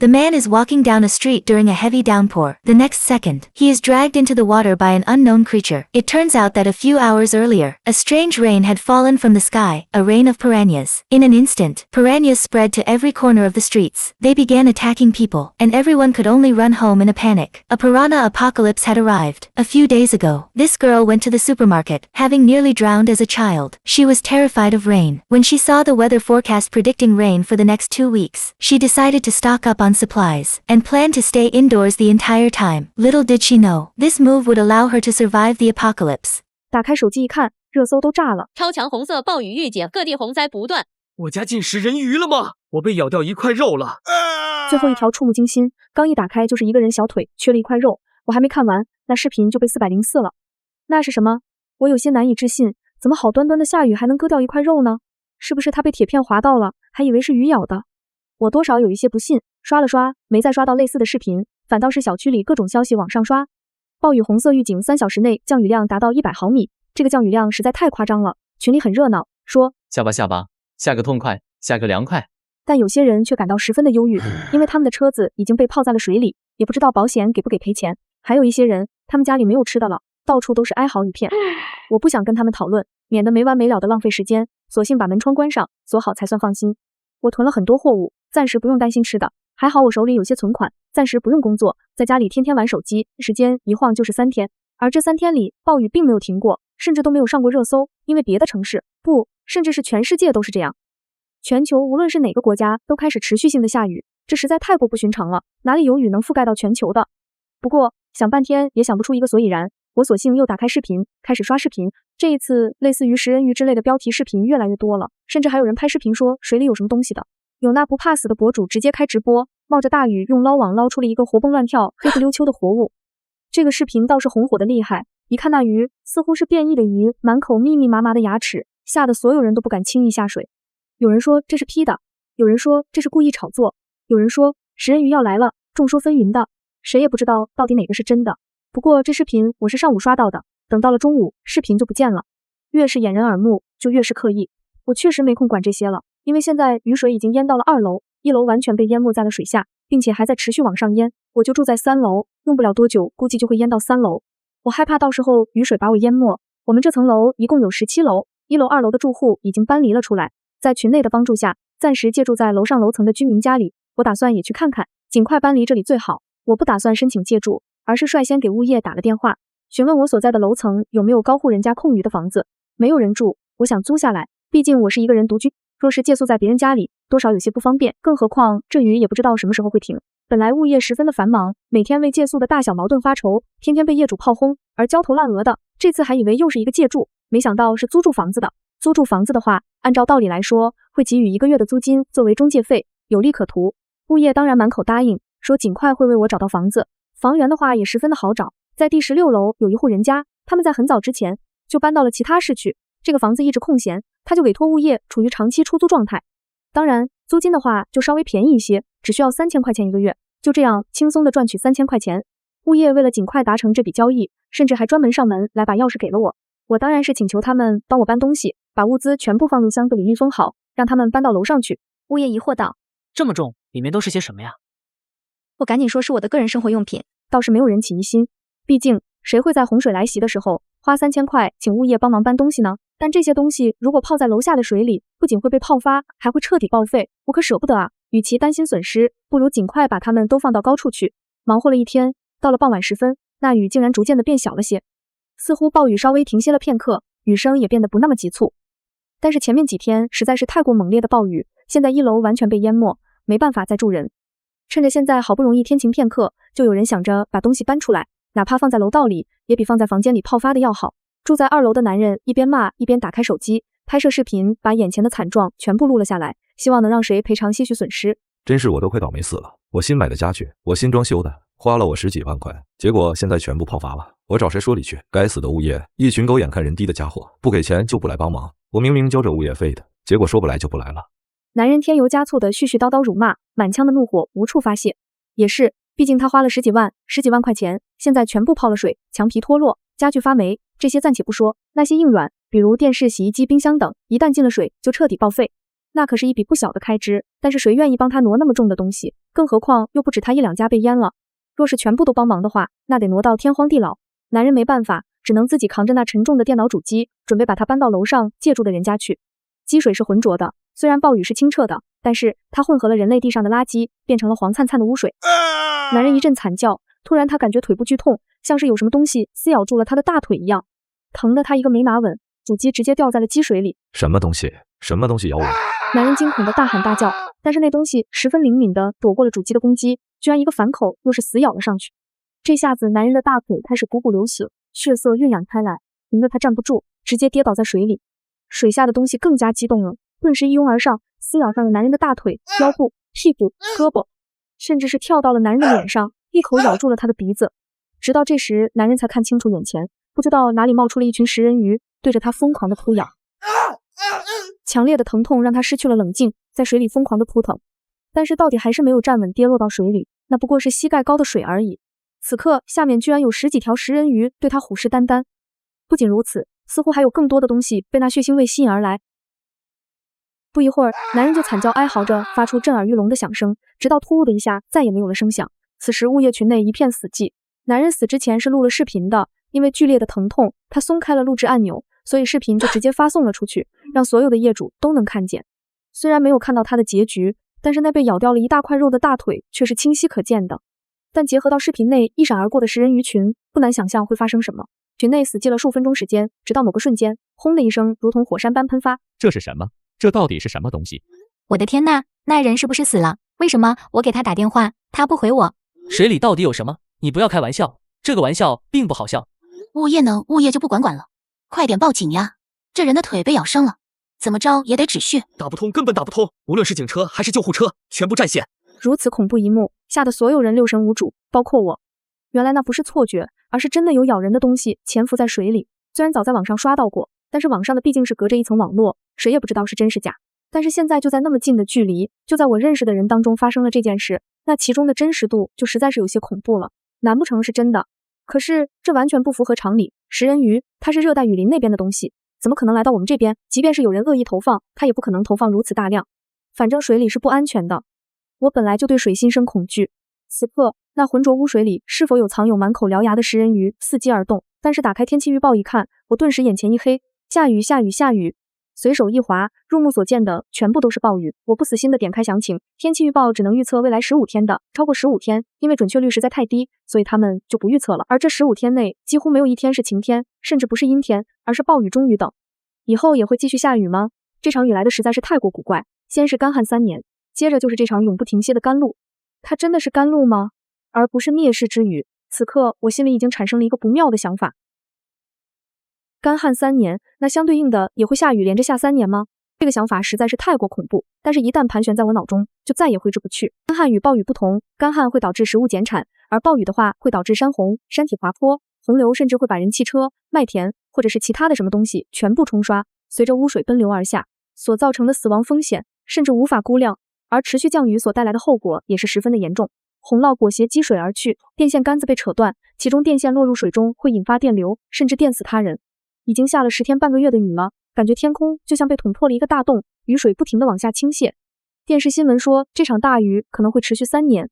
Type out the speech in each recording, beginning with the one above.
The man is walking down a street during a heavy downpour. The next second, he is dragged into the water by an unknown creature. It turns out that a few hours earlier, a strange rain had fallen from the sky, a rain of piranhas. In an instant, piranhas spread to every corner of the streets. They began attacking people, and everyone could only run home in a panic. A piranha apocalypse had arrived. A few days ago, this girl went to the supermarket, having nearly drowned as a child. She was terrified of rain. When she saw the weather forecast predicting rain for the next 2 weeks, she decided to stock up on supplies, and planned to stay indoors the entire time. Little did she know, this move would allow her to survive the apocalypse. 打开手机一看，热搜都炸了。超强红色暴雨预警，各地洪灾不断。我家进食人鱼了吗？我被咬掉一块肉了。最后一条触目惊心，刚一打开就是一个人小腿缺了一块肉，我还没看完，那视频就被404了。那是什么？我有些难以置信，怎么好端端的下雨还能割掉一块肉呢？是不是他被铁片划到了，还以为是鱼咬的？我多少有一些不信，刷了刷，没再刷到类似的视频，反倒是小区里各种消息往上刷。暴雨红色预警，3小时内降雨量达到100毫米，这个降雨量实在太夸张了。群里很热闹，说下吧下吧，下个痛快，下个凉快。但有些人却感到十分的忧郁，因为他们的车子已经被泡在了水里，也不知道保险给不给赔钱。还有一些人，他们家里没有吃的了，到处都是哀嚎一片。我不想跟他们讨论，免得没完没了的浪费时间，索性把门窗关上，锁好才算放心。我囤了很多货物，暂时不用担心吃的，还好我手里有些存款，暂时不用工作，在家里天天玩手机，时间一晃就是3天。而这3天里，暴雨并没有停过，甚至都没有上过热搜，因为别的城市，不，甚至是全世界都是这样。全球无论是哪个国家都开始持续性的下雨，这实在太过不寻常了，哪里有雨能覆盖到全球的？不过想半天也想不出一个所以然，我索性又打开视频，开始刷视频。这一次类似于食人鱼之类的标题视频越来越多了，甚至还有人拍视频说水里有什么东西的。有那不怕死的博主直接开直播，冒着大雨用捞网捞出了一个活蹦乱跳、黑不溜秋的活物。这个视频倒是红火的厉害，一看那鱼似乎是变异的鱼，满口密密麻麻的牙齿，吓得所有人都不敢轻易下水。有人说这是 P 的，有人说这是故意炒作，有人说食人鱼要来了，众说纷纭的，谁也不知道到底哪个是真的。不过这视频我是上午刷到的，等到了中午，视频就不见了。越是掩人耳目，就越是刻意。我确实没空管这些了，因为现在雨水已经淹到了2楼，1楼完全被淹没在了水下，并且还在持续往上淹。我就住在3楼，用不了多久，估计就会淹到3楼。我害怕到时候雨水把我淹没。我们这层楼一共有17楼，1楼、2楼的住户已经搬离了出来，在群内的帮助下，暂时借住在楼上楼层的居民家里。我打算也去看看，尽快搬离这里最好。我不打算申请借住，而是率先给物业打了电话，询问我所在的楼层有没有高户人家空余的房子。没有人住，我想租下来，毕竟我是一个人独居，若是借宿在别人家里，多少有些不方便，更何况这雨也不知道什么时候会停。本来物业十分的繁忙，每天为借宿的大小矛盾发愁，天天被业主炮轰，而焦头烂额的。这次还以为又是一个借住，没想到是租住房子的。租住房子的话，按照道理来说，会给予1个月的租金作为中介费，有利可图。物业当然满口答应，说尽快会为我找到房子。房源的话也十分的好找，在第16楼有一户人家，他们在很早之前就搬到了其他市去，这个房子一直空闲，他就委托物业处于长期出租状态。当然，租金的话就稍微便宜一些，只需要3000块钱1个月，就这样轻松的赚取3000块钱。物业为了尽快达成这笔交易，甚至还专门上门来把钥匙给了我。我当然是请求他们帮我搬东西，把物资全部放入箱子里密封好，让他们搬到楼上去。物业疑惑道：这么重，里面都是些什么呀？我赶紧说是我的个人生活用品。倒是没有人起疑心，毕竟谁会在洪水来袭的时候花3000块请物业帮忙搬东西呢？但这些东西如果泡在楼下的水里，不仅会被泡发，还会彻底报废，我可舍不得啊！与其担心损失，不如尽快把它们都放到高处去。忙活了一天，到了傍晚时分，那雨竟然逐渐的变小了些，似乎暴雨稍微停歇了片刻，雨声也变得不那么急促。但是前面几天实在是太过猛烈的暴雨，现在1楼完全被淹没，没办法再住人。趁着现在好不容易天晴片刻，就有人想着把东西搬出来，哪怕放在楼道里，也比放在房间里泡发的要好。住在2楼的男人一边骂一边打开手机，拍摄视频，把眼前的惨状全部录了下来，希望能让谁赔偿些许损失。真是我都快倒霉死了，我新买的家具，我新装修的，花了我10几万块，结果现在全部泡发了，我找谁说理去？该死的物业，一群狗眼看人低的家伙，不给钱就不来帮忙，我明明交着物业费的，结果说不来就不来了。男人添油加醋的絮絮叨叨辱骂，满腔的怒火无处发泄。也是，毕竟他花了10几万块钱，现在全部泡了水，墙皮脱落，家具发霉，这些暂且不说，那些硬软，比如电视、洗衣机、冰箱等，一旦进了水就彻底报废。那可是一笔不小的开支，但是谁愿意帮他挪那么重的东西？更何况又不止他一两家被淹了，若是全部都帮忙的话，那得挪到天荒地老。男人没办法，只能自己扛着那沉重的电脑主机，准备把它搬到楼上借住的人家去。积水是浑浊的，虽然暴雨是清澈的，但是它混合了人类地上的垃圾，变成了黄灿灿的污水。男人一阵惨叫，突然他感觉腿部剧痛，像是有什么东西撕咬住了他的大腿一样，疼得他一个没马稳，主机直接掉在了积水里。什么东西？什么东西咬我？男人惊恐的大喊大叫，但是那东西十分灵敏的躲过了主机的攻击，居然一个反口又是死咬了上去。这下子男人的大腿开始汩汩流血，血色晕染开来，疼得他站不住，直接跌倒在水里。水下的东西更加激动了，顿时一拥而上，撕咬上了男人的大腿、腰部、屁股、胳膊，甚至是跳到了男人的脸上，一口咬住了他的鼻子。直到这时，男人才看清楚眼前，不知道哪里冒出了一群食人鱼，对着他疯狂的扑咬。强烈的疼痛让他失去了冷静，在水里疯狂的扑腾，但是到底还是没有站稳，跌落到水里，那不过是膝盖高的水而已。此刻下面居然有10几条食人鱼对他虎视眈眈。不仅如此，似乎还有更多的东西被那血腥味吸引而来。不一会儿，男人就惨叫哀嚎着发出震耳欲聋的响声，直到突兀的一下再也没有了声响。此时物业群内一片死寂。男人死之前是录了视频的，因为剧烈的疼痛，他松开了录制按钮，所以视频就直接发送了出去，让所有的业主都能看见。虽然没有看到他的结局，但是那被咬掉了一大块肉的大腿却是清晰可见的。但结合到视频内一闪而过的食人鱼群，不难想象会发生什么。群内死寂了数分钟时间，直到某个瞬间，轰的一声，如同火山般喷发。这是什么？这到底是什么东西？我的天呐，那人是不是死了？为什么我给他打电话，他不回我？水里到底有什么？你不要开玩笑，这个玩笑并不好笑。物业呢？物业就不管了，快点报警呀！这人的腿被咬伤了，怎么着也得止血。打不通，根本打不通，无论是警车还是救护车，全部占线。如此恐怖一幕，吓得所有人六神无主，包括我。原来那不是错觉，而是真的有咬人的东西潜伏在水里。虽然早在网上刷到过，但是网上的毕竟是隔着一层网络，谁也不知道是真是假。但是现在就在那么近的距离，就在我认识的人当中发生了这件事，那其中的真实度就实在是有些恐怖了。难不成是真的？可是这完全不符合常理。食人鱼它是热带雨林那边的东西，怎么可能来到我们这边？即便是有人恶意投放，它也不可能投放如此大量。反正水里是不安全的。我本来就对水心生恐惧，此刻那浑浊污水里是否有藏有满口獠牙的食人鱼伺机而动？但是打开天气预报一看，我顿时眼前一黑，下雨下雨下雨。随手一滑，入目所见的全部都是暴雨。我不死心的点开详情，天气预报只能预测未来15天的，超过15天，因为准确率实在太低，所以他们就不预测了。而这15天内几乎没有一天是晴天，甚至不是阴天，而是暴雨中雨等。以后也会继续下雨吗？这场雨来的实在是太过古怪，先是干旱3年，接着就是这场永不停歇的甘露。它真的是甘露吗？而不是灭世之雨。此刻我心里已经产生了一个不妙的想法。干旱3年，那相对应的也会下雨连着下3年吗？这个想法实在是太过恐怖，但是一旦盘旋在我脑中，就再也挥之不去。干旱与暴雨不同，干旱会导致食物减产，而暴雨的话会导致山洪、山体滑坡，洪流甚至会把人汽车、麦田或者是其他的什么东西全部冲刷，随着污水奔流而下，所造成的死亡风险甚至无法估量。而持续降雨所带来的后果也是十分的严重。洪涝裹挟积水而去，电线杆子被扯断，其中电线落入水中会引发电流，甚至电死他人。已经下了10天半个月的雨了，感觉天空就像被捅破了一个大洞，雨水不停地往下倾泻。电视新闻说这场大雨可能会持续3年。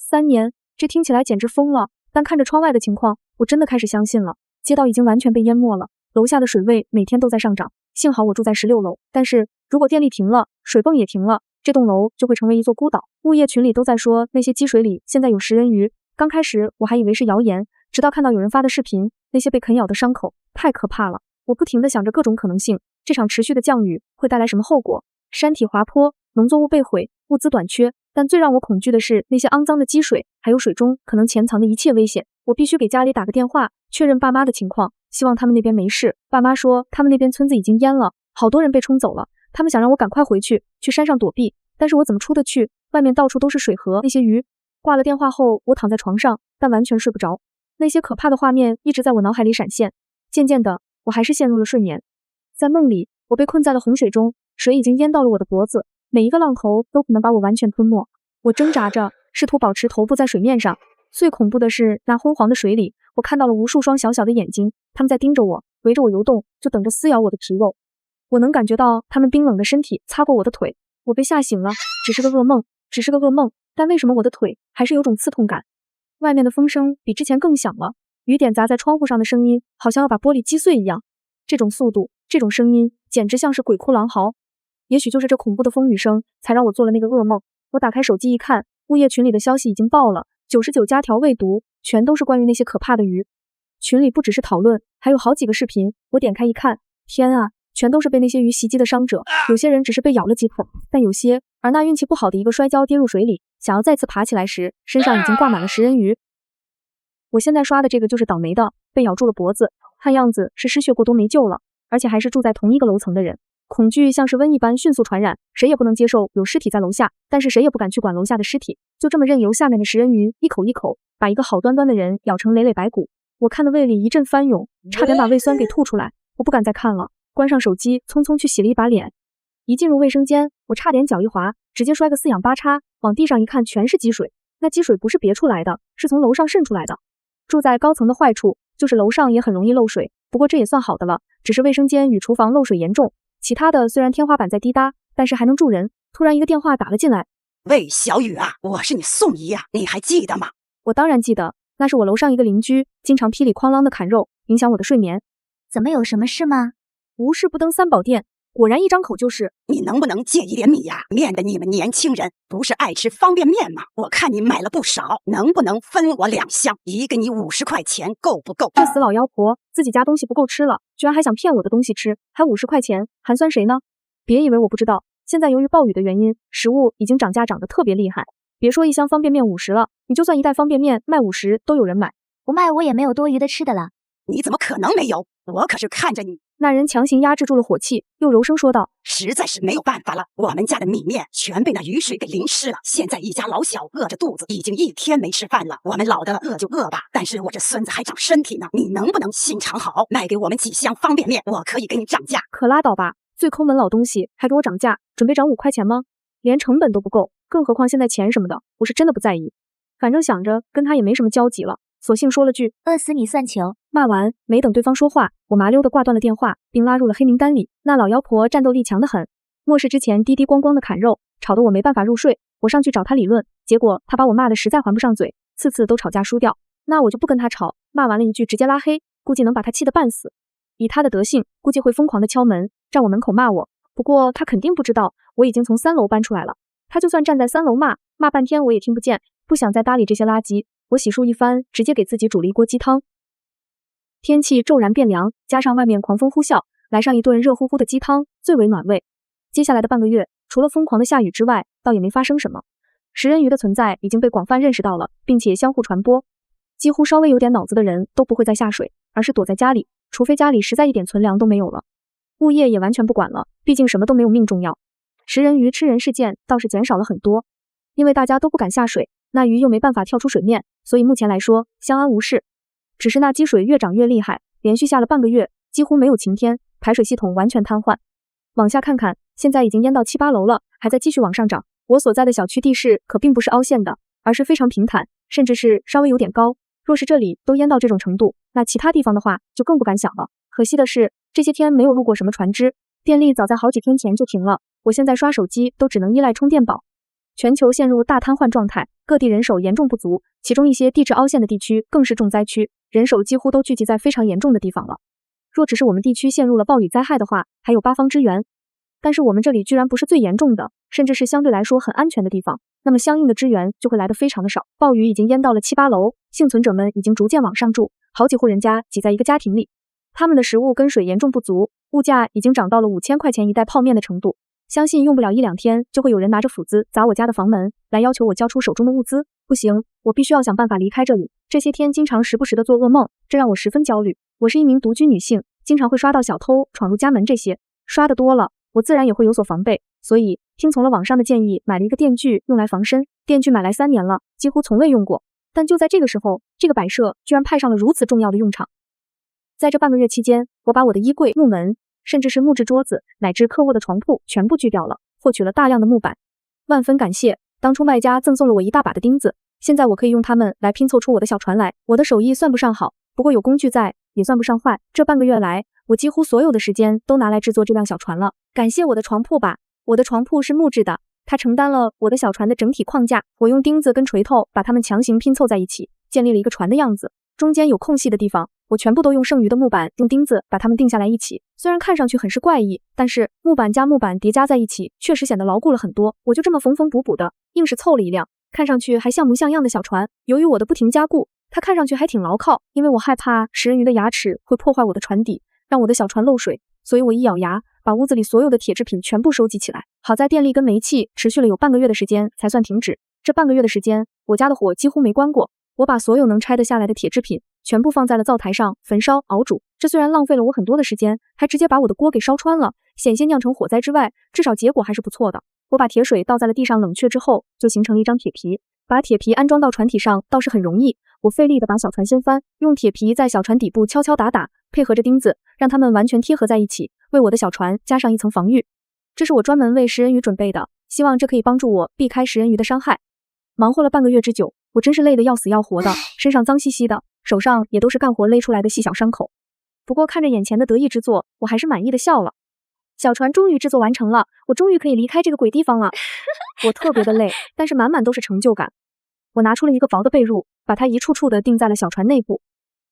3年，这听起来简直疯了。但看着窗外的情况，我真的开始相信了。街道已经完全被淹没了，楼下的水位每天都在上涨。幸好我住在16楼，但是如果电力停了，水泵也停了，这栋楼就会成为一座孤岛。物业群里都在说那些积水里现在有食人鱼，刚开始我还以为是谣言，直到看到有人发的视频，那些被啃咬的伤口太可怕了。我不停地想着各种可能性，这场持续的降雨会带来什么后果？山体滑坡，农作物被毁，物资短缺。但最让我恐惧的是那些肮脏的积水，还有水中可能潜藏的一切危险。我必须给家里打个电话，确认爸妈的情况，希望他们那边没事。爸妈说他们那边村子已经淹了，好多人被冲走了，他们想让我赶快回去山上躲避，但是我怎么出得去？外面到处都是水和那些鱼。挂了电话后，我躺在床上，但完全睡不着。那些可怕的画面一直在我脑海里闪现。渐渐的，我还是陷入了睡眠。在梦里，我被困在了洪水中，水已经淹到了我的脖子，每一个浪头都可能把我完全吞没。我挣扎着，试图保持头部在水面上。最恐怖的是，那昏黄的水里，我看到了无数双小小的眼睛，它们在盯着我，围着我游动，就等着撕咬我的皮肉。我能感觉到它们冰冷的身体擦过我的腿，我被吓醒了，只是个噩梦，只是个噩梦，但为什么我的腿还是有种刺痛感？外面的风声比之前更响了，雨点砸在窗户上的声音好像要把玻璃击碎一样。这种速度，这种声音，简直像是鬼哭狼嚎。也许就是这恐怖的风雨声，才让我做了那个噩梦。我打开手机一看，物业群里的消息已经爆了，99家条未读，全都是关于那些可怕的鱼。群里不只是讨论，还有好几个视频。我点开一看，天啊，全都是被那些鱼袭击的伤者。有些人只是被咬了几口，但有些，而那运气不好的一个摔跤跌入水里，想要再次爬起来时，身上已经挂满了食人鱼。我现在刷的这个就是倒霉的，被咬住了脖子，看样子是失血过多没救了，而且还是住在同一个楼层的人。恐惧像是瘟疫般迅速传染，谁也不能接受有尸体在楼下，但是谁也不敢去管楼下的尸体，就这么任由下面的食人鱼一口一口把一个好端端的人咬成累累白骨。我看的胃里一阵翻涌，差点把胃酸给吐出来。我不敢再看了，关上手机，匆匆去洗了一把脸。一进入卫生间，我差点脚一滑，直接摔个四仰八叉，往地上一看，全是积水。那积水不是别处来的，是从楼上渗出来的。住在高层的坏处就是楼上也很容易漏水，不过这也算好的了，只是卫生间与厨房漏水严重。其他的虽然天花板在滴答，但是还能住人。突然一个电话打了进来，喂，小雨啊，我是你宋姨啊，你还记得吗？我当然记得，那是我楼上一个邻居，经常噼里哐啷的砍肉，影响我的睡眠。怎么有什么事吗？无事不登三宝殿，果然一张口就是。你能不能借一点米呀？面的你们年轻人不是爱吃方便面吗？我看你买了不少，能不能分我2箱？一个你50块钱，够不够？这死老妖婆，自己家东西不够吃了，居然还想骗我的东西吃，还50块钱，寒酸谁呢？别以为我不知道，现在由于暴雨的原因，食物已经涨价涨得特别厉害。别说一箱方便面50了，你就算一袋方便面卖50都有人买。不卖我也没有多余的吃的了。你怎么可能没有？我可是看着你。那人强行压制住了火气，又柔声说道：实在是没有办法了，我们家的米面全被那雨水给淋湿了，现在一家老小饿着肚子，已经1天没吃饭了。我们老的饿就饿吧，但是我这孙子还长身体呢，你能不能心肠好，卖给我们几箱方便面，我可以给你涨价。可拉倒吧，最抠门老东西还给我涨价，准备涨5块钱吗？连成本都不够，更何况现在钱什么的，我是真的不在意。反正想着跟他也没什么交集了，索性说了句饿死你算球。骂完，没等对方说话，我麻溜的挂断了电话，并拉入了黑名单里。那老妖婆战斗力强得很，末世之前滴滴咣咣的砍肉，吵得我没办法入睡。我上去找他理论，结果他把我骂得实在还不上嘴，次次都吵架输掉。那我就不跟他吵，骂完了一句直接拉黑，估计能把他气得半死。以他的德性，估计会疯狂的敲门，站我门口骂我。不过他肯定不知道我已经从3楼搬出来了，他就算站在3楼骂半天我也听不见。不想再搭理这些垃圾，我洗漱一番，直接给自己煮了一锅鸡汤。天气骤然变凉，加上外面狂风呼啸，来上一顿热乎乎的鸡汤最为暖胃。接下来的半个月，除了疯狂的下雨之外，倒也没发生什么。食人鱼的存在已经被广泛认识到了，并且相互传播。几乎稍微有点脑子的人都不会再下水，而是躲在家里，除非家里实在一点存粮都没有了。物业也完全不管了，毕竟什么都没有命重要。食人鱼吃人事件倒是减少了很多，因为大家都不敢下水，那鱼又没办法跳出水面，所以目前来说相安无事。只是那积水越涨越厉害，连续下了半个月，几乎没有晴天，排水系统完全瘫痪。往下看看，现在已经淹到7、8楼了，还在继续往上涨。我所在的小区地势可并不是凹陷的，而是非常平坦，甚至是稍微有点高。若是这里都淹到这种程度，那其他地方的话就更不敢想了。可惜的是，这些天没有路过什么船只，电力早在好几天前就停了。我现在刷手机都只能依赖充电宝。全球陷入大瘫痪状态，各地人手严重不足，其中一些地质凹陷的地区更是重灾区，人手几乎都聚集在非常严重的地方了。若只是我们地区陷入了暴雨灾害的话，还有8方支援。但是我们这里居然不是最严重的，甚至是相对来说很安全的地方，那么相应的支援就会来得非常的少。暴雨已经淹到了7、8楼，幸存者们已经逐渐往上住，好几户人家挤在一个家庭里，他们的食物跟水严重不足，物价已经涨到了5000块钱一袋泡面的程度。相信用不了1、2天，就会有人拿着斧子砸我家的房门，来要求我交出手中的物资。不行，我必须要想办法离开这里。这些天经常时不时的做噩梦，这让我十分焦虑。我是一名独居女性，经常会刷到小偷闯入家门这些，刷的多了，我自然也会有所防备，所以听从了网上的建议，买了一个电锯用来防身。电锯买来3年了，几乎从未用过，但就在这个时候，这个摆设居然派上了如此重要的用场。在这半个月期间，我把我的衣柜、木门，甚至是木质桌子乃至客卧的床铺全部锯掉了，获取了大量的木板。万分感谢当初卖家赠送了我一大把的钉子，现在我可以用它们来拼凑出我的小船来。我的手艺算不上好，不过有工具在，也算不上坏。这半个月来，我几乎所有的时间都拿来制作这辆小船了。感谢我的床铺吧，我的床铺是木质的，它承担了我的小船的整体框架。我用钉子跟锤头把它们强行拼凑在一起，建立了一个船的样子。中间有空隙的地方，我全部都用剩余的木板用钉子把它们钉下来一起。虽然看上去很是怪异，但是木板加木板叠加在一起，确实显得牢固了很多。我就这么缝缝补补的，硬是凑了一辆看上去还像模像样的小船。由于我的不停加固，它看上去还挺牢靠。因为我害怕食人鱼的牙齿会破坏我的船底，让我的小船漏水，所以我一咬牙，把屋子里所有的铁制品全部收集起来。好在电力跟煤气持续了有半个月的时间才算停止。这半个月的时间，我家的火几乎没关过。我把所有能拆得下来的铁制品全部放在了灶台上焚烧熬煮。这虽然浪费了我很多的时间，还直接把我的锅给烧穿了，险些酿成火灾之外，至少结果还是不错的。我把铁水倒在了地上冷却之后，就形成了一张铁皮。把铁皮安装到船体上倒是很容易，我费力的把小船掀翻，用铁皮在小船底部敲敲打打，配合着钉子，让它们完全贴合在一起，为我的小船加上一层防御。这是我专门为食人鱼准备的，希望这可以帮助我避开食人鱼的伤害。忙活了半个月之久，我真是累得要死要活的，身上脏兮兮的，手上也都是干活勒出来的细小伤口。不过看着眼前的得意之作，我还是满意的笑了。小船终于制作完成了，我终于可以离开这个鬼地方了。我特别的累，但是满满都是成就感。我拿出了一个薄的被褥，把它一处处的钉在了小船内部。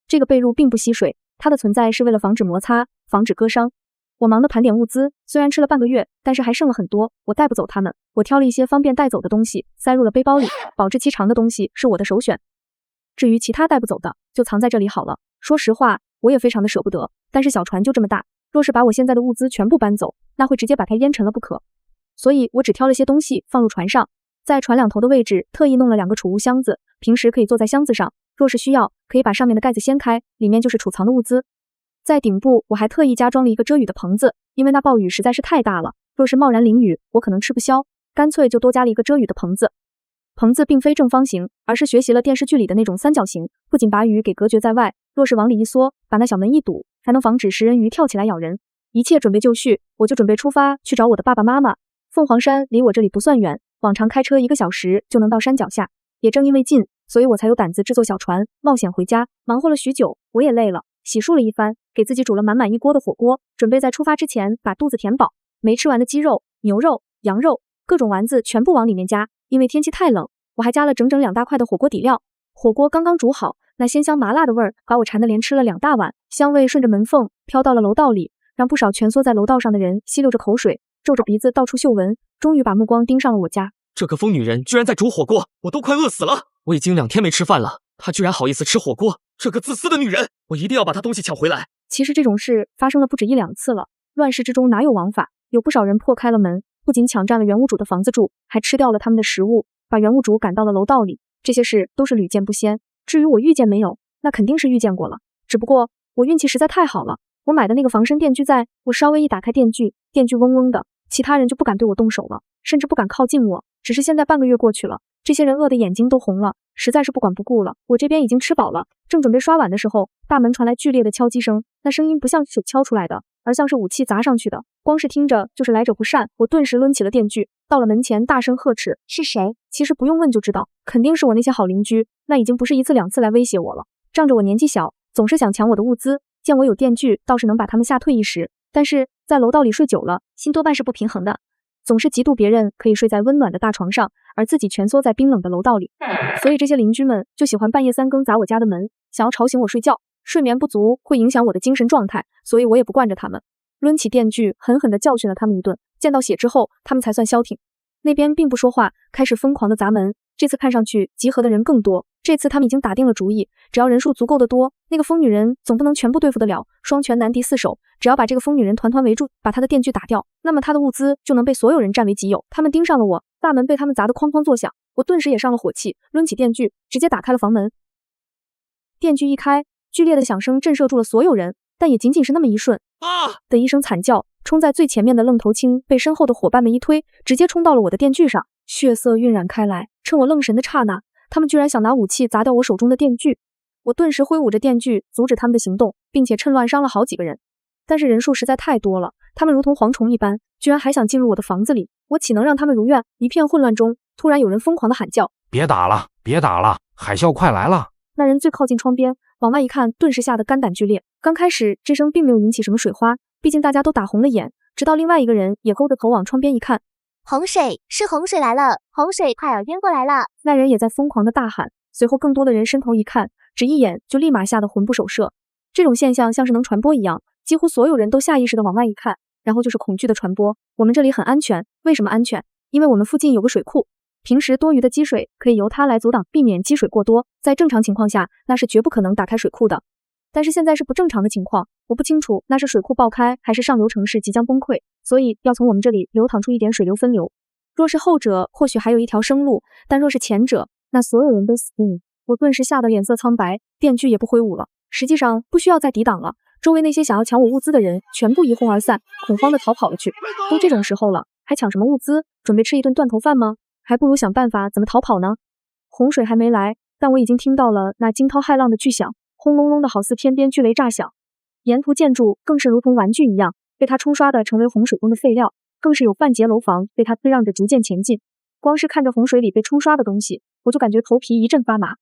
这个被褥并不吸水，它的存在是为了防止摩擦，防止割伤。我忙得盘点物资，虽然吃了半个月，但是还剩了很多，我带不走它们。我挑了一些方便带走的东西，塞入了背包里，保质期长的东西是我的首选。至于其他带不走的，就藏在这里好了。说实话，我也非常的舍不得，但是小船就这么大，若是把我现在的物资全部搬走，那会直接把它淹沉了不可。所以我只挑了些东西放入船上，在船两头的位置特意弄了2个储物箱子，平时可以坐在箱子上，若是需要，可以把上面的盖子掀开，里面就是储藏的物资。在顶部我还特意加装了一个遮雨的棚子，因为那暴雨实在是太大了，若是贸然淋雨，我可能吃不消，干脆就多加了一个遮雨的棚子。棚子并非正方形，而是学习了电视剧里的那种三角形，不仅把雨给隔绝在外，若是往里一缩，把那小门一堵，还能防止食人鱼跳起来咬人。一切准备就绪，我就准备出发去找我的爸爸妈妈。凤凰山离我这里不算远，往常开车1个小时就能到山脚下。也正因为近，所以我才有胆子制作小船，冒险回家。忙活了许久，我也累了，洗漱了一番，给自己煮了满满一锅的火锅，准备在出发之前把肚子填饱。没吃完的鸡肉、牛肉、羊肉，各种丸子全部往里面加。因为天气太冷，我还加了整整2大块的火锅底料。火锅刚刚煮好，那鲜香麻辣的味儿把我馋得连吃了2大碗，香味顺着门缝飘到了楼道里，让不少蜷缩在楼道上的人吸溜着口水，皱着鼻子到处嗅闻，终于把目光盯上了我家。这个疯女人居然在煮火锅，我都快饿死了！我已经2天没吃饭了，她居然好意思吃火锅，这个自私的女人，我一定要把她东西抢回来。其实这种事发生了不止1、2次了，乱世之中哪有王法？有不少人破开了门，不仅抢占了原屋主的房子住，还吃掉了他们的食物，把原屋主赶到了楼道里。这些事都是屡见不鲜。至于我遇见没有，那肯定是遇见过了，只不过我运气实在太好了，我买的那个防身电锯在，我稍微一打开电锯，电锯嗡嗡的，其他人就不敢对我动手了，甚至不敢靠近我。只是现在半个月过去了，这些人饿得眼睛都红了，实在是不管不顾了。我这边已经吃饱了，正准备刷碗的时候，大门传来剧烈的敲击声，那声音不像手敲出来的，而像是武器砸上去的，光是听着就是来者不善。我顿时抡起了电锯，到了门前大声呵斥：是谁？其实不用问就知道，肯定是我那些好邻居，那已经不是1次2次来威胁我了，仗着我年纪小，总是想抢我的物资，见我有电锯，倒是能把他们吓退一时。但是在楼道里睡久了，心多半是不平衡的，总是嫉妒别人可以睡在温暖的大床上，而自己蜷缩在冰冷的楼道里。所以这些邻居们就喜欢半夜3更砸我家的门，想要吵醒我睡觉。睡眠不足会影响我的精神状态，所以我也不惯着他们，抡起电锯狠狠地教训了他们一顿。见到血之后，他们才算消停。那边并不说话，开始疯狂的砸门。这次看上去集合的人更多，这次他们已经打定了主意，只要人数足够的多，那个疯女人总不能全部对付得了，双拳难敌4手，只要把这个疯女人团团围住，把她的电锯打掉，那么她的物资就能被所有人占为己有。他们盯上了我，大门被他们砸得哐哐作响，我顿时也上了火气，抡起电锯直接打开了房门。电锯一开，剧烈的响声震慑住了所有人，但也仅仅是那么一瞬的一声惨叫，冲在最前面的愣头青被身后的伙伴们一推，直接冲到了我的电锯上，血色晕染开来。趁我愣神的刹那，他们居然想拿武器砸掉我手中的电锯。我顿时挥舞着电锯阻止他们的行动，并且趁乱伤了好几个人。但是人数实在太多了，他们如同蝗虫一般，居然还想进入我的房子里，我岂能让他们如愿？一片混乱中，突然有人疯狂地喊叫：别打了，别打了，海啸快来了！那人最靠近窗边，往外一看，顿时吓得肝胆俱裂。刚开始这声并没有引起什么水花，毕竟大家都打红了眼，直到另外一个人也勾着头往窗边一看，洪水，是洪水来了，洪水快要淹过来了。那人也在疯狂的大喊，随后更多的人伸头一看，只一眼就立马吓得魂不守舍。这种现象像是能传播一样，几乎所有人都下意识的往外一看，然后就是恐惧的传播。我们这里很安全，为什么安全？因为我们附近有个水库，平时多余的积水可以由它来阻挡，避免积水过多。在正常情况下，那是绝不可能打开水库的。但是现在是不正常的情况，我不清楚那是水库爆开，还是上游城市即将崩溃，所以要从我们这里流淌出一点水流分流。若是后者，或许还有一条生路，但若是前者，那所有人都死定了。我顿时吓得脸色苍白，电锯也不挥舞了。实际上不需要再抵挡了，周围那些想要抢我物资的人全部一哄而散，恐慌地逃跑了去。都这种时候了，还抢什么物资？准备吃一顿断头饭吗？还不如想办法怎么逃跑呢。洪水还没来，但我已经听到了那惊涛骇浪的巨响，轰隆隆的好似天边巨雷炸响。沿途建筑更是如同玩具一样，被它冲刷的成为洪水中的废料，更是有半截楼房被它推让着逐渐前进。光是看着洪水里被冲刷的东西，我就感觉头皮一阵发麻。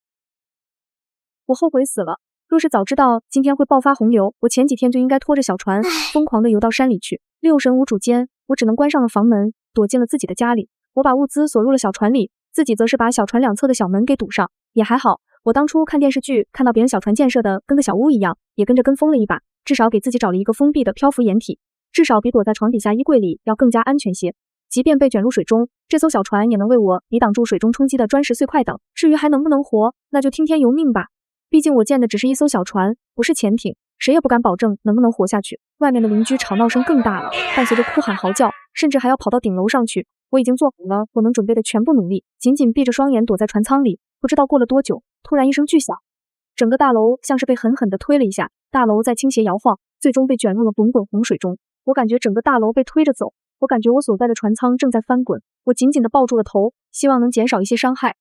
我后悔死了，若是早知道今天会爆发洪流，我前几天就应该拖着小船疯狂地游到山里去。六神无主间，我只能关上了房门，躲进了自己的家里。我把物资锁入了小船里，自己则是把小船两侧的小门给堵上。也还好，我当初看电视剧看到别人小船建设的跟个小屋一样，也跟着跟风了一把，至少给自己找了一个封闭的漂浮掩体，至少比躲在床底下衣柜里要更加安全些。即便被卷入水中，这艘小船也能为我抵挡住水中冲击的砖石碎块等。至于还能不能活，那就听天由命吧。毕竟我建的只是一艘小船，不是潜艇，谁也不敢保证能不能活下去。外面的邻居吵闹声更大了，伴随着哭喊嚎叫，甚至还要跑到顶楼上去。我已经做好了我能准备的全部努力，紧紧闭着双眼躲在船舱里。不知道过了多久，突然一声巨响，整个大楼像是被狠狠地推了一下，大楼在倾斜摇晃，最终被卷入了滚滚洪水中。我感觉整个大楼被推着走，我感觉我所在的船舱正在翻滚，我紧紧地抱住了头，希望能减少一些伤害。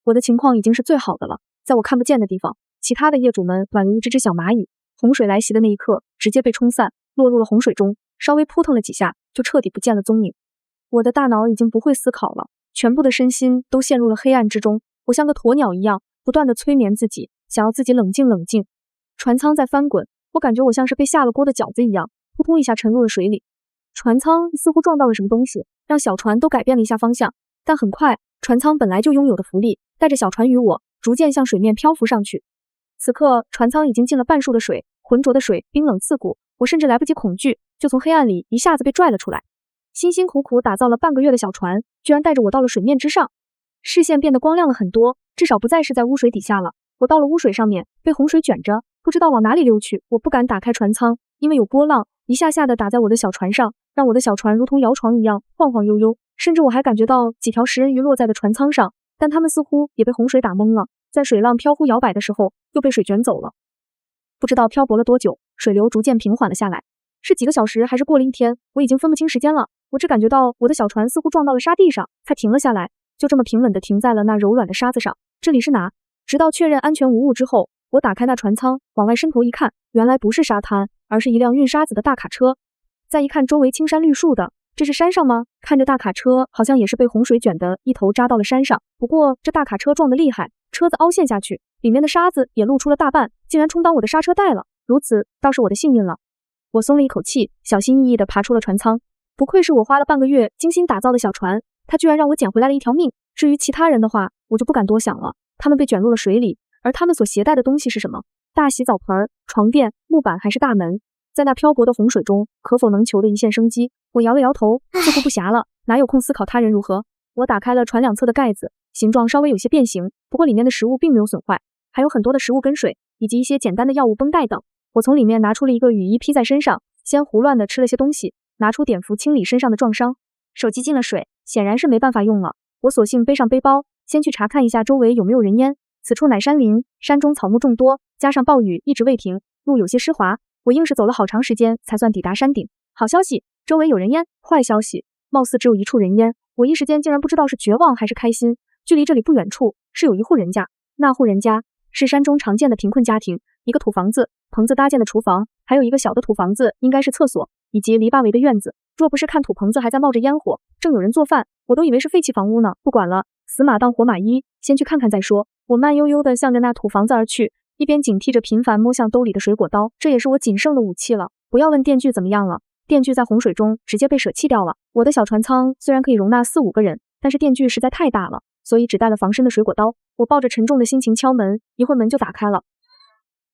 我的情况已经是最好的了，在我看不见的地方，其他的业主们宛如一只只小蚂蚁，洪水来袭的那一刻，直接被冲散，落入了洪水中，稍微扑腾了几下，就彻底不见了踪影。我的大脑已经不会思考了，全部的身心都陷入了黑暗之中。我像个鸵鸟一样，不断地催眠自己，想要自己冷静冷静。船舱在翻滚，我感觉我像是被下了锅的饺子一样，扑通一下沉入了水里。船舱似乎撞到了什么东西，让小船都改变了一下方向。但很快，船舱本来就拥有的浮力，带着小船与我，逐渐向水面漂浮上去。此刻，船舱已经进了半数的水，浑浊的水冰冷刺骨，我甚至来不及恐惧，就从黑暗里一下子被拽了出来。辛辛苦苦打造了半个月的小船，居然带着我到了水面之上，视线变得光亮了很多，至少不再是在污水底下了。我到了污水上面，被洪水卷着，不知道往哪里溜去。我不敢打开船舱，因为有波浪一下下的打在我的小船上，让我的小船如同摇床一样晃晃悠悠。甚至我还感觉到几条食人鱼落在了船舱上，但它们似乎也被洪水打懵了，在水浪飘忽摇摆的时候，又被水卷走了。不知道漂泊了多久，水流逐渐平缓了下来，是几个小时还是过了一天，我已经分不清时间了。我只感觉到我的小船似乎撞到了沙地上，才停了下来，就这么平稳地停在了那柔软的沙子上。这里是哪？直到确认安全无误之后，我打开那船舱，往外伸头一看，原来不是沙滩，而是一辆运沙子的大卡车。再一看周围青山绿树的，这是山上吗？看着大卡车好像也是被洪水卷得一头扎到了山上，不过这大卡车撞得厉害，车子凹陷下去，里面的沙子也露出了大半，竟然充当我的刹车带了，如此倒是我的幸运了。我松了一口气，小心翼翼地爬出了船舱。不愧是我花了半个月精心打造的小船，它居然让我捡回来了一条命。至于其他人的话，我就不敢多想了，他们被卷入了水里，而他们所携带的东西是什么？大洗澡盆、床垫、木板还是大门？在那漂泊的洪水中，可否能求得一线生机？我摇了摇头，似乎不暇了，哪有空思考他人如何？我打开了船两侧的盖子，形状稍微有些变形，不过里面的食物并没有损坏，还有很多的食物跟水，以及一些简单的药物、绷带等。我从里面拿出了一个雨衣披在身上，先胡乱的吃了些东西，拿出碘伏清理身上的撞伤。手机进了水，显然是没办法用了。我索性背上背包，先去查看一下周围有没有人烟。此处乃山林，山中草木众多，加上暴雨一直未停，路有些湿滑，我硬是走了好长时间才算抵达山顶。好消息，周围有人烟；坏消息，貌似只有一处人烟。我一时间竟然不知道是绝望还是开心。距离这里不远处是有一户人家，那户人家是山中常见的贫困家庭，一个土房子，棚子搭建的厨房，还有一个小的土房子，应该是厕所，以及篱笆围的院子。若不是看土棚子还在冒着烟火，正有人做饭，我都以为是废弃房屋呢。不管了，死马当活马医，先去看看再说。我慢悠悠地向着那土房子而去，一边警惕着频繁摸向兜里的水果刀，这也是我仅剩的武器了。不要问电锯怎么样了，电锯在洪水中直接被舍弃掉了。我的小船舱虽然可以容纳4、5个人，但是电锯实在太大了，所以只带了防身的水果刀。我抱着沉重的心情敲门，一会儿门就打开了。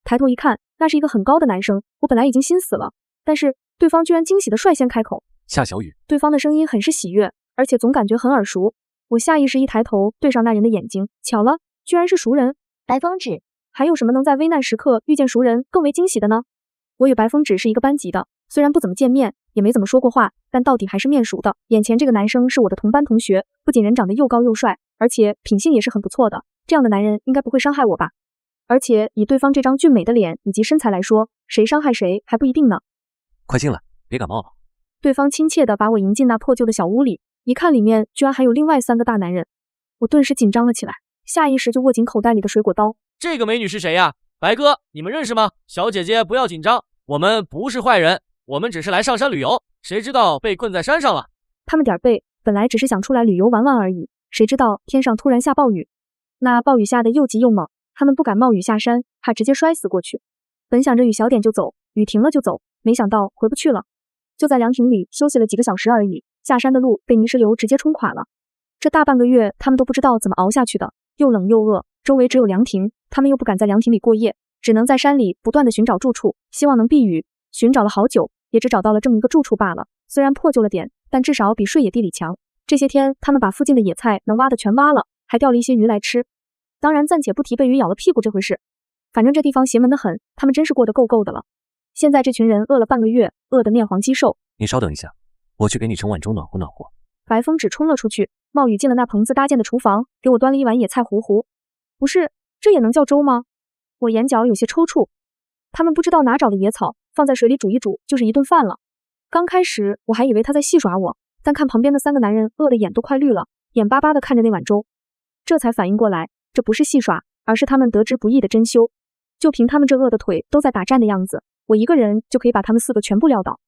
抬头一看，那是一个很高的男生。我本来已经心死了，但是对方居然惊喜地率先开口。夏小雨，对方的声音很是喜悦，而且总感觉很耳熟。我下意识一抬头对上那人的眼睛，巧了，居然是熟人。白风止，还有什么能在危难时刻遇见熟人更为惊喜的呢？我与白风止是一个班级的，虽然不怎么见面，也没怎么说过话，但到底还是面熟的。眼前这个男生是我的同班同学，不仅人长得又高又帅，而且品性也是很不错的。这样的男人应该不会伤害我吧？而且以对方这张俊美的脸以及身材来说，谁伤害谁还不一定呢。快进来，别感冒了。对方亲切地把我迎进那破旧的小屋里，一看里面居然还有另外3个大男人，我顿时紧张了起来，下意识就握紧口袋里的水果刀。这个美女是谁呀？白哥，你们认识吗？小姐姐不要紧张，我们不是坏人，我们只是来上山旅游，谁知道被困在山上了。他们点儿背，本来只是想出来旅游玩玩而已，谁知道天上突然下暴雨，那暴雨下的又急又猛，他们不敢冒雨下山，怕直接摔死过去。本想着雨小点就走，雨停了就走，没想到回不去了。就在凉亭里休息了几个小时而已，下山的路被泥石流直接冲垮了。这大半个月他们都不知道怎么熬下去的，又冷又饿，周围只有凉亭，他们又不敢在凉亭里过夜，只能在山里不断的寻找住处，希望能避雨。寻找了好久，也只找到了这么一个住处罢了。虽然破旧了点，但至少比睡野地里强。这些天他们把附近的野菜能挖的全挖了，还钓了一些鱼来吃。当然暂且不提被鱼咬了屁股这回事，反正这地方邪门得很，他们真是过得够够的了。现在这群人饿了半个月，饿得面黄肌瘦。你稍等一下，我去给你盛碗粥暖和暖和。白风止冲了出去，冒雨进了那棚子搭建的厨房，给我端了一碗野菜糊糊。不是，这也能叫粥吗？我眼角有些抽搐。他们不知道哪找的野草，放在水里煮一煮就是一顿饭了。刚开始我还以为他在戏耍我，但看旁边的3个男人饿得眼都快绿了，眼巴巴地看着那碗粥，这才反应过来，这不是戏耍，而是他们得之不易的珍馐。就凭他们这饿的腿都在打颤的样子，我一个人就可以把他们4个全部撂倒。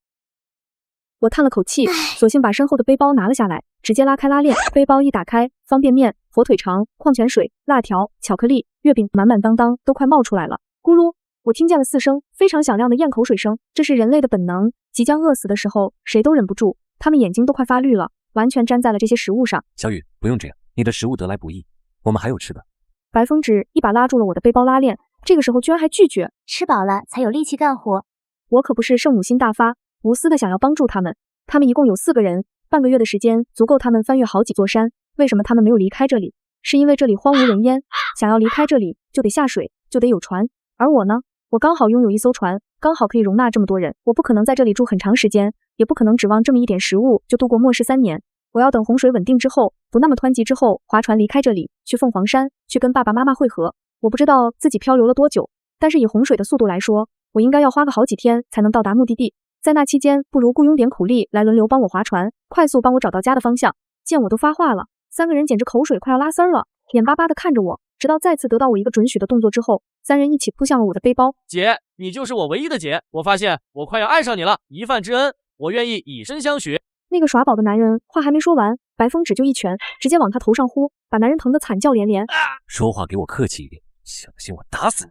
我叹了口气，索性把身后的背包拿了下来，直接拉开拉链，背包一打开，方便面、火腿肠、矿泉水、辣条、巧克力、月饼满满当当都快冒出来了。咕噜，我听见了4声非常响亮的咽口水声，这是人类的本能，即将饿死的时候谁都忍不住，他们眼睛都快发绿了，完全粘在了这些食物上。小雨，不用这样，你的食物得来不易，我们还有吃的。白风止一把拉住了我的背包拉链，这个时候居然还拒绝，吃饱了才有力气干活。我可不是圣母心大发，无私的想要帮助他们。他们一共有4个人，半个月的时间足够他们翻越好几座山。为什么他们没有离开这里？是因为这里荒无人烟，想要离开这里就得下水，就得有船。而我呢，我刚好拥有一艘船，刚好可以容纳这么多人。我不可能在这里住很长时间，也不可能指望这么一点食物就度过末世3年。我要等洪水稳定之后，不那么湍急之后，划船离开这里，去凤凰山，去跟爸爸妈妈会合。我不知道自己漂流了多久，但是以洪水的速度来说，我应该要花个好几天才能到达目的地。在那期间，不如雇佣点苦力来轮流帮我划船，快速帮我找到家的方向。见我都发话了，3个人简直口水快要拉丝儿了，眼巴巴地看着我，直到再次得到我一个准许的动作之后，3人一起扑向了我的背包。姐，你就是我唯一的姐，我发现我快要爱上你了，一饭之恩，我愿意以身相许。那个耍宝的男人话还没说完，白风止就一拳直接往他头上呼，把男人疼得惨叫连连。说话给我客气一点，小心我打死你。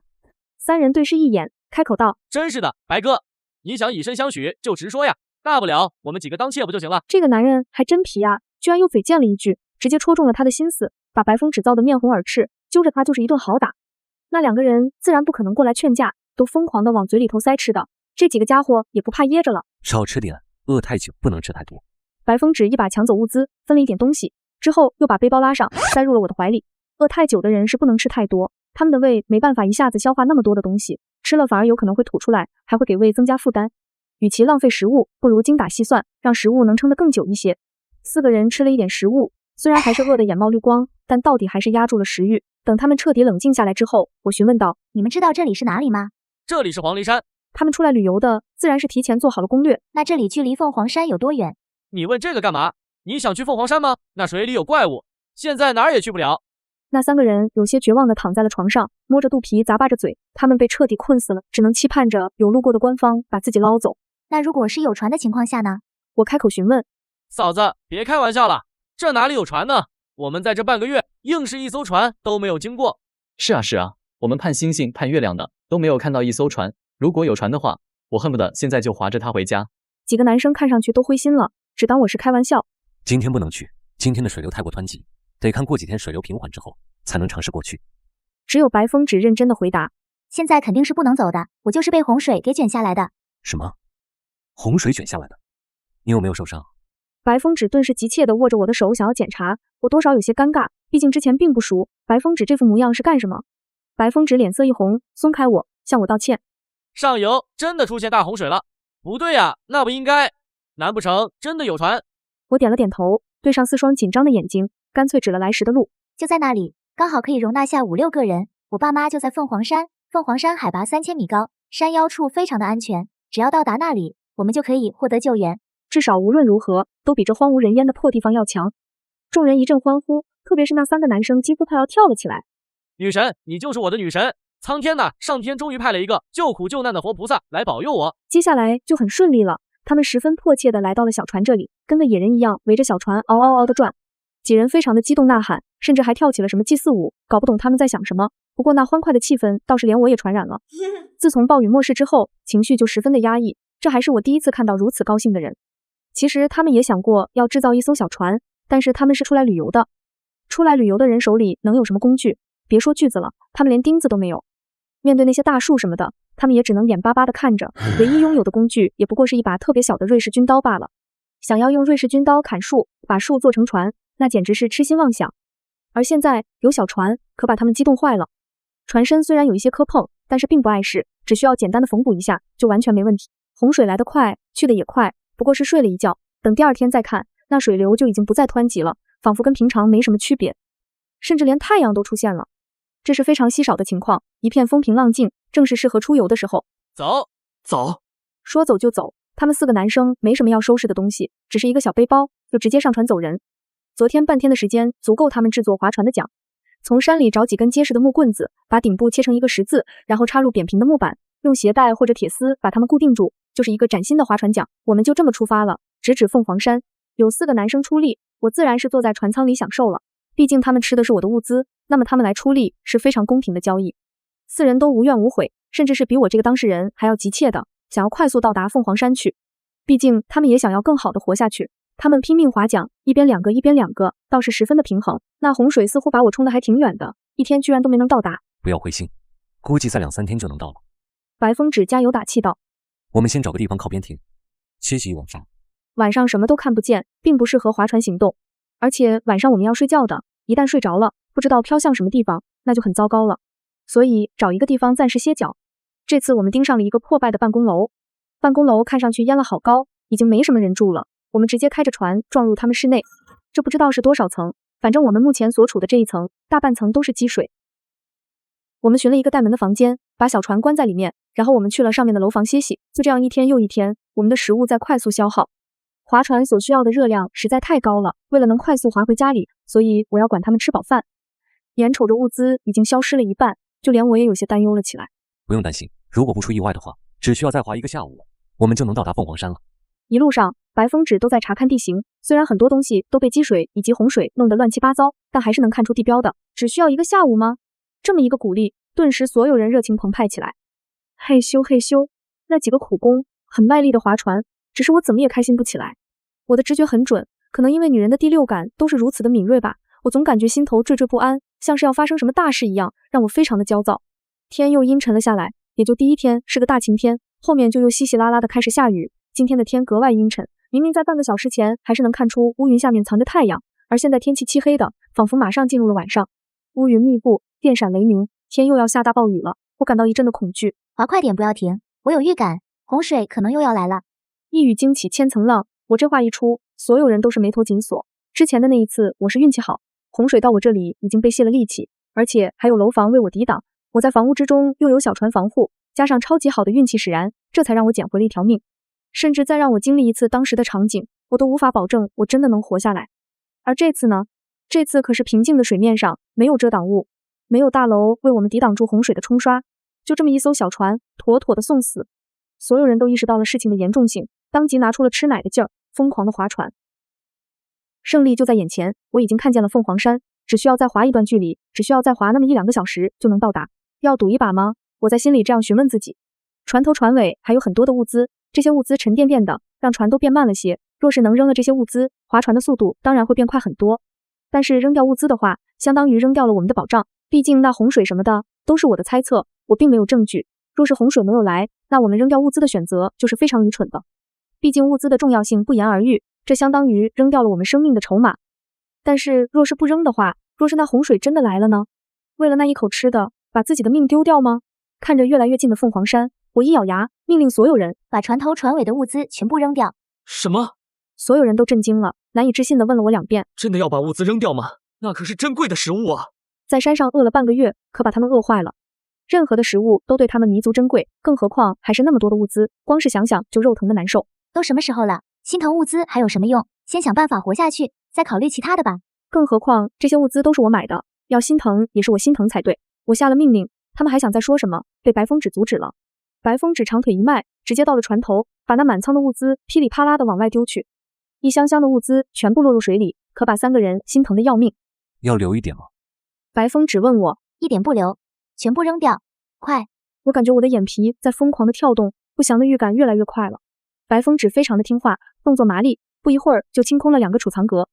3人对视一眼，开口道：真是的，白哥，你想以身相许就直说呀，大不了我们几个当妾不就行了？这个男人还真皮啊，居然又嘴贱了一句，直接戳中了他的心思，把白风止造得面红耳赤，揪着他就是一顿好打。那2个人自然不可能过来劝架，都疯狂地往嘴里头塞吃的，这几个家伙也不怕噎着了。少吃点，饿太久不能吃太多。白风止一把抢走物资，分了一点东西，之后又把背包拉上，塞入了我的怀里。饿太久的人是不能吃太多，他们的胃没办法一下子消化那么多的东西，吃了反而有可能会吐出来，还会给胃增加负担。与其浪费食物，不如精打细算，让食物能撑得更久一些。4个人吃了一点食物，虽然还是饿得眼冒绿光，但到底还是压住了食欲。等他们彻底冷静下来之后，我询问道：你们知道这里是哪里吗？这里是黄骊山。他们出来旅游的，自然是提前做好了攻略。那这里距离凤凰山有多远？你问这个干嘛？你想去凤凰山吗？那水里有怪物，现在哪儿也去不了。那3个人有些绝望地躺在了床上，摸着肚皮咂巴着嘴，他们被彻底困死了，只能期盼着有路过的官方把自己捞走。那如果是有船的情况下呢？我开口询问。嫂子，别开玩笑了，这哪里有船呢？我们在这半个月，硬是一艘船都没有经过。是啊是啊，我们盼星星盼月亮的，都没有看到一艘船。如果有船的话，我恨不得现在就划着它回家。几个男生看上去都灰心了，只当我是开玩笑。今天不能去，今天的水流太过湍急，得看过几天水流平缓之后才能尝试过去。只有白风只认真的回答：现在肯定是不能走的，我就是被洪水给卷下来的。什么？洪水卷下来的？你有没有受伤？白风止顿时急切地握着我的手，想要检查，我多少有些尴尬，毕竟之前并不熟。白风止这副模样是干什么？白风止脸色一红，松开我，向我道歉。上游真的出现大洪水了。不对呀，那不应该。难不成真的有船？我点了点头，对上4双紧张的眼睛，干脆指了来时的路。就在那里，刚好可以容纳下5、6个人。我爸妈就在凤凰山，凤凰山海拔3000米高，山腰处非常的安全，只要到达那里，我们就可以获得救援。至少无论如何都比这荒无人烟的破地方要强。众人一阵欢呼，特别是那3个男生几乎快要跳了起来。女神，你就是我的女神！苍天呐，上天终于派了一个救苦救难的活菩萨来保佑我。接下来就很顺利了，他们十分迫切地来到了小船这里，跟个野人一样围着小船嗷嗷嗷地转。几人非常的激动呐喊，甚至还跳起了什么祭祀舞，搞不懂他们在想什么。不过那欢快的气氛倒是连我也传染了。自从暴雨末世之后，情绪就十分的压抑，这还是我第一次看到如此高兴的人。其实他们也想过要制造一艘小船，但是他们是出来旅游的。出来旅游的人手里能有什么工具？别说锯子了，他们连钉子都没有。面对那些大树什么的，他们也只能眼巴巴地看着，唯一拥有的工具也不过是一把特别小的瑞士军刀罢了。想要用瑞士军刀砍树，把树做成船，那简直是痴心妄想。而现在有小船，可把他们激动坏了。船身虽然有一些磕碰，但是并不碍事，只需要简单的缝补一下就完全没问题。洪水来得快，去得也快，不过是睡了一觉，等第2天再看，那水流就已经不再湍急了，仿佛跟平常没什么区别，甚至连太阳都出现了。这是非常稀少的情况，一片风平浪静，正是适合出游的时候。走。说走就走，他们4个男生没什么要收拾的东西，只是一个小背包，就直接上船走人。昨天半天的时间足够他们制作划船的桨，从山里找几根结实的木棍子，把顶部切成一个十字，然后插入扁平的木板，用鞋带或者铁丝把它们固定住，就是一个崭新的划船桨。我们就这么出发了，直指凤凰山。有4个男生出力，我自然是坐在船舱里享受了，毕竟他们吃的是我的物资，那么他们来出力是非常公平的交易。4人都无怨无悔，甚至是比我这个当事人还要急切的想要快速到达凤凰山去，毕竟他们也想要更好的活下去。他们拼命划桨，一边2个一边2个，倒是十分的平衡。那洪水似乎把我冲得还挺远的，一天居然都没能到达。不要灰心，估计再2、3天就能到了。白风止加油打气道。我们先找个地方靠边停，歇息一晚上。晚上什么都看不见，并不适合划船行动，而且晚上我们要睡觉的，一旦睡着了，不知道飘向什么地方，那就很糟糕了。所以找一个地方暂时歇脚。这次我们盯上了一个破败的办公楼，办公楼看上去淹了好高，已经没什么人住了。我们直接开着船撞入他们室内，这不知道是多少层，反正我们目前所处的这一层，大半层都是积水。我们寻了一个带门的房间，把小船关在里面，然后我们去了上面的楼房歇息。就这样一天又一天，我们的食物在快速消耗。划船所需要的热量实在太高了，为了能快速划回家里，所以我要管他们吃饱饭。眼瞅着物资已经消失了一半，就连我也有些担忧了起来。不用担心，如果不出意外的话，只需要再划1个下午，我们就能到达凤凰山了。一路上，白风止都在查看地形，虽然很多东西都被积水以及洪水弄得乱七八糟，但还是能看出地标的。只需要1个下午吗？这么一个鼓励，顿时所有人热情澎湃起来。嘿咻嘿咻，那几个苦工很卖力的划船，只是我怎么也开心不起来。我的直觉很准，可能因为女人的第6感都是如此的敏锐吧，我总感觉心头惴惴不安，像是要发生什么大事一样，让我非常的焦躁。天又阴沉了下来，也就第1天是个大晴天，后面就又稀稀拉拉的开始下雨。今天的天格外阴沉，明明在半个小时前还是能看出乌云下面藏着太阳，而现在天气漆黑的，仿佛马上进入了晚上。乌云密布，电闪雷鸣，天又要下大暴雨了，我感到一阵的恐惧。划快点，不要停，我有预感，洪水可能又要来了。一语惊起千层浪，我这话一出，所有人都是眉头紧锁。之前的那一次我是运气好，洪水到我这里已经被泄了力气，而且还有楼房为我抵挡，我在房屋之中又有小船防护，加上超级好的运气使然，这才让我捡回了一条命。甚至再让我经历一次当时的场景，我都无法保证我真的能活下来。而这次呢？这次可是平静的水面上，没有遮挡物，没有大楼为我们抵挡住洪水的冲刷，就这么一艘小船，妥妥的送死。所有人都意识到了事情的严重性，当即拿出了吃奶的劲儿，疯狂的划船。胜利就在眼前，我已经看见了凤凰山，只需要再划一段距离，只需要再划那么1、2个小时就能到达。要赌一把吗？我在心里这样询问自己。船头船尾还有很多的物资，这些物资沉甸甸的，让船都变慢了些。若是能扔了这些物资，划船的速度当然会变快很多。但是扔掉物资的话，相当于扔掉了我们的保障。毕竟那洪水什么的都是我的猜测，我并没有证据。若是洪水没有来，那我们扔掉物资的选择就是非常愚蠢的。毕竟物资的重要性不言而喻，这相当于扔掉了我们生命的筹码。但是若是不扔的话，若是那洪水真的来了呢？为了那一口吃的，把自己的命丢掉吗？看着越来越近的凤凰山，我一咬牙，命令所有人把船头船尾的物资全部扔掉。什么？所有人都震惊了，难以置信地问了我2遍。真的要把物资扔掉吗？那可是珍贵的食物啊！在山上饿了半个月，可把他们饿坏了。任何的食物都对他们弥足珍贵，更何况还是那么多的物资，光是想想就肉疼的难受。都什么时候了，心疼物资还有什么用？先想办法活下去，再考虑其他的吧。更何况这些物资都是我买的，要心疼也是我心疼才对。我下了命令，他们还想再说什么，被白风止阻止了。白风止长腿一迈，直接到了船头，把那满舱的物资噼里啪啦的往外丢去。一箱箱的物资全部落入水里，可把3个人心疼的要命。要留一点吗？白风止问我，一点不留，全部扔掉，快！我感觉我的眼皮在疯狂的跳动，不祥的预感越来越快了。白风止非常的听话，动作麻利，不一会儿就清空了2个储藏格。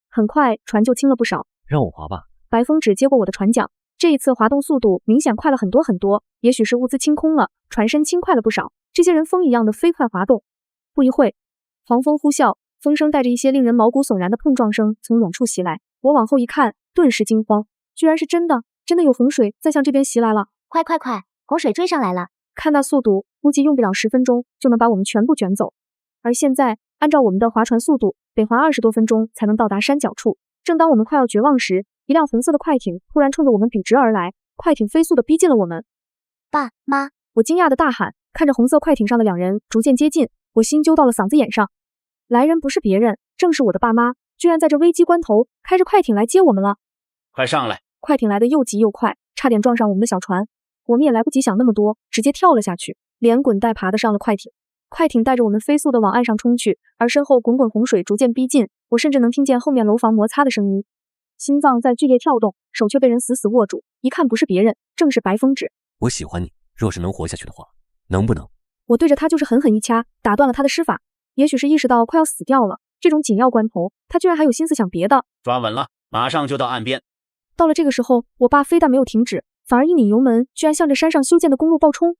很快船就轻了不少。让我划吧。白风止接过我的船桨，这一次滑动速度明显快了很多很多，也许是物资清空了，船身轻快了不少。这些人风一样的飞快滑动。不一会，狂风呼啸，风声带着一些令人毛骨悚然的碰撞声从远处袭来。我往后一看，顿时惊慌，居然是真的，真的有洪水在向这边袭来了！快快快，洪水追上来了！看那速度，估计用不了10分钟就能把我们全部卷走。而现在，按照我们的划船速度，得划20多分钟才能到达山脚处。正当我们快要绝望时，一辆红色的快艇突然冲着我们笔直而来，快艇飞速地逼近了我们。爸妈！我惊讶地大喊，看着红色快艇上的2人逐渐接近，我心揪到了嗓子眼上。来人不是别人，正是我的爸妈，居然在这危机关头开着快艇来接我们了。快上来！快艇来得又急又快，差点撞上我们的小船。我们也来不及想那么多，直接跳了下去，连滚带爬的上了快艇。快艇带着我们飞速的往岸上冲去，而身后滚滚洪水逐渐逼近，我甚至能听见后面楼房摩擦的声音。心脏在剧烈跳动，手却被人死死握住，一看不是别人，正是白风止。我喜欢你，若是能活下去的话，能不能？我对着他就是狠狠一掐，打断了他的施法。也许是意识到快要死掉了，这种紧要关头，他居然还有心思想别的。抓稳了，马上就到岸边。到了这个时候，我爸非但没有停止，反而一拧油门，居然向着山上修建的公路暴冲。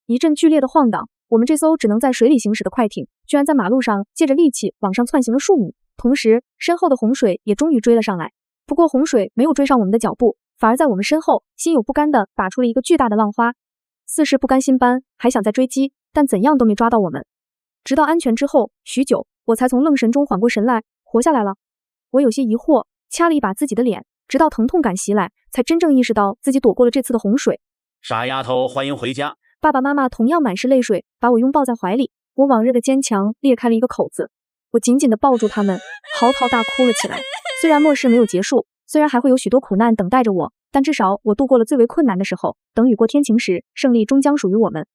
一阵剧烈的晃荡，我们这艘只能在水里行驶的快艇，居然在马路上借着力气往上窜行了数米。同时，身后的洪水也终于追了上来。不过洪水没有追上我们的脚步，反而在我们身后心有不甘地打出了一个巨大的浪花，似是不甘心般，还想再追击，但怎样都没抓到我们。直到安全之后，许久，我才从愣神中缓过神来，活下来了。我有些疑惑，掐了一把自己的脸，直到疼痛感袭来，才真正意识到自己躲过了这次的洪水。傻丫头，欢迎回家。爸爸妈妈同样满是泪水，把我拥抱在怀里。我往日的坚强裂开了一个口子，我紧紧地抱住他们，嚎啕大哭了起来。虽然末世没有结束，虽然还会有许多苦难等待着我，但至少我度过了最为困难的时候。等雨过天晴时，胜利终将属于我们。